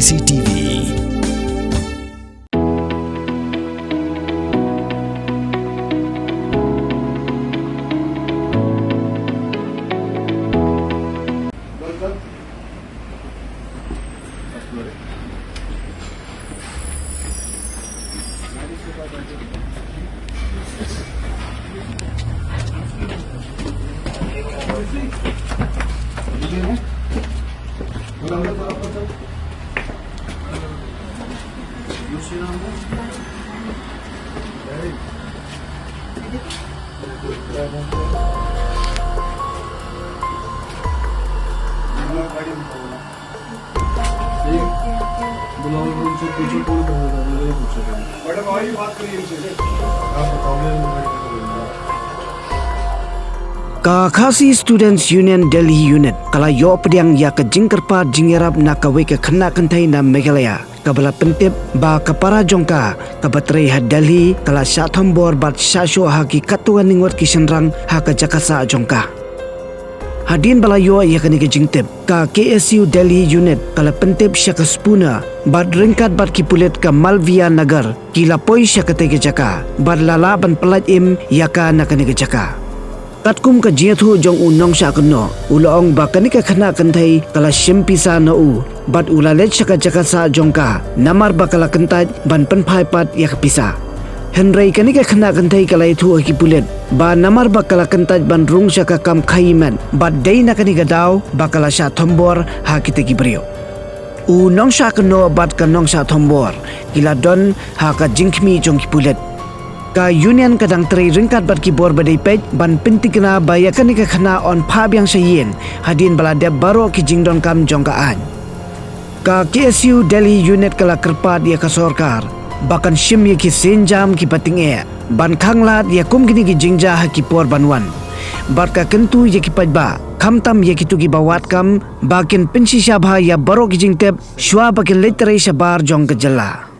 CCTV. Khaīi Students Union Delhi Unit kala yo pediang ya ke jingkerpa jingerap na kawe ke kena kentai na Meghalaya kabala pentip ba kapara jongka kabatrai ha Delhi kala Shah Thombor bat Shah ha ki katuan ningot ki senrang ha ka jakasa jongka hadin bala yo ya kani ke jingtip ka KSU Delhi Unit kala pentip Shah spuna bat ringkat bat ki pulet ka Malviya Nagar kila poi Shah ke jaka bat lala ban pelat im ya ka na kani ke jaka Katkum ka jiathu jong unong Shah Kynnoh ulaong ba kanika khana kanthai kala shimpisa na u bat ulalet shaka jaka sa jongka namar ba kala kantaj ban panphai pat yak pisa henrei kanika khana kanthai kala ithu ki pulet ba namar ba kala kantaj ban rung shaka kam Khaīi man bat dei na kanika daw ba kala Shah Thombor ha kita ki brio u nong Shah Kynnoh bat ka nong Shah Thombor kila don ha ka jingkhmi jong ki pulet ka union kadang teri ringkat bat kibor badai pej ban pentikna bayakan ka khana on phabyang sayen hadin balade baro ki jingdon kam jongkaan ka KSU Delhi unit kala kerpat ya ka sorkar bakan shim ye ki senjam ki pating e ban khanglat ya kum gini ki jingja ha ki por banwan bat ka kentu ye ki pajba khamtam ye ki tu ki bawat kam bakin pensi sabha ya baro ki jingtep shwa bakin letere sabar jong ka jalla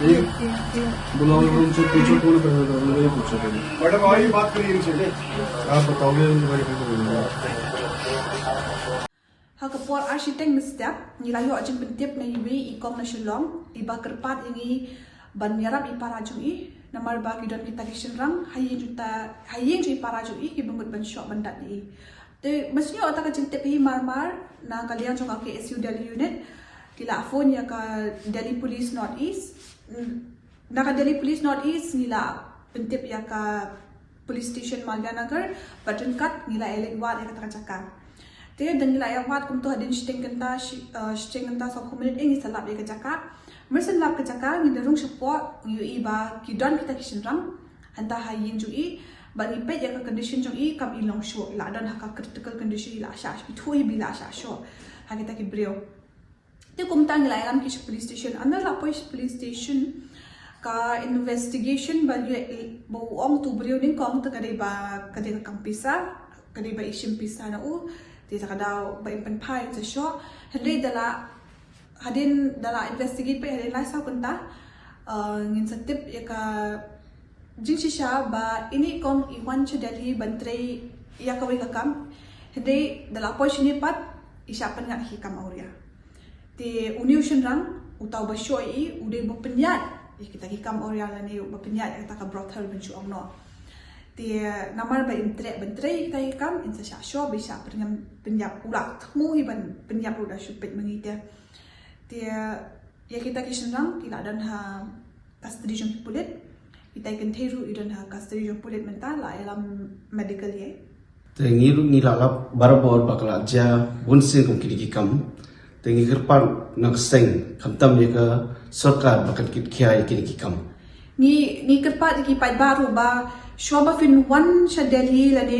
หากปอดอาชีพเต็งมิสเตปนี่เราอยู่อาจจะเป็นเทียบในวีอีกองในฉลองอีบากระปัดอย่างนี้บันยารับอีปาราจุอีน้ำมันบากิดอนกิตากิชนรังให้ยิงจุดให้ยิงจุดปาราจุอีกิบังกดบันช็อตบันดัดอีแต่ไม่ใช่ว่าตากระจิงเตปีมาร์นากาเลียนจงอาเกSU Delhi Unit กิลาโฟนยากา Delhi Police North East naka Delhi Police Northeast nila pentip ya ka police station Malganagar batun kat nila elek wat ya kata cakap. Dia dan nila ya wat kum tu hadin shting kenta sa community ngi salap ya cakap. Mersalap ka cakap ngi derung support ngi iba kidon kita kisindram anta hayin jui bagi pet ya ka condition jui kam ilong show ila don haka critical condition ila sha bithui bila sha show ha kita ki brio. Dia kum tang nila alam ki police station anda la police station ka investigation bagi bawang tu brio ning kong ta kadai ba kampisa kadai ba isim pisa na dia kadau ba impan pai sa show hadai hadin dala investigate pe hadin la sa kunta ngin sa tip ya ka jing Shah ba ini kong iwan cha Delhi bantrei ya kawai ka kam hadai dala poi shini pat isapan nga hikam auria ti uniusion rang utaw ba show uday ba penyat kita hikam orang ni berpenyat kita ka brothel bencu amno dia namar ba intrek bentrei kita hikam insa Shah bisa penyap ulat mu hiban penyap udah supet mengita dia ya kita kisnang kila dan ha custody jong pulit kita ikan teru idan ha custody jong pulit mental la dalam medical ye tengiru ni lalap barabor bakala ja bunsin kum kini hikam tengi kerpan nagseng kamtam ye ka सरकार बकत कित खिया के किकम ni kerpat ki pai baru ba shoba fin one sha Delhi la ne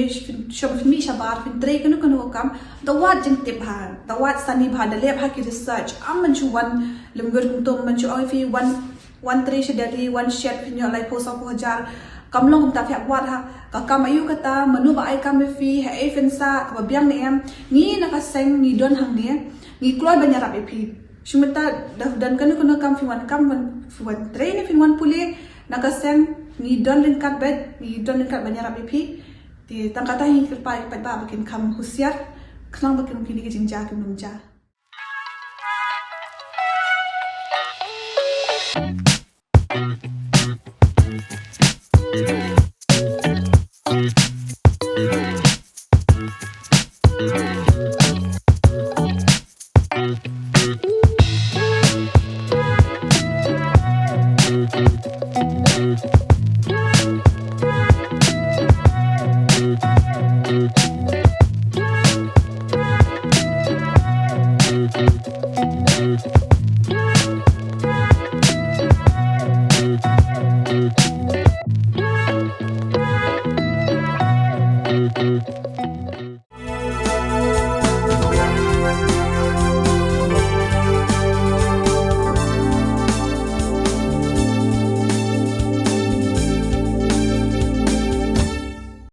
shoba fin mi shabar fin tre kanu kam the what jing tip ha the what sani bha da le bha ki research am man chu one lemgur tum man chu oi fi one tre sha Delhi one shed fin yo lai po sa ko jar kam long ta phyak wat ha ka kam ayu kata manu ba ai kam fi ha e fin sa ka biang ne em ni na ka seng ni don hang ne ni kloi ba nyarap e phi Shumata dan kanu kam fiwan kam fiwan train fiwan puli nagaseng ni don lingkat bed ni don lingkat banyara BP di tangkata hi kirpa ba bakin kam husiar klang bakin kini ke jingja ke numja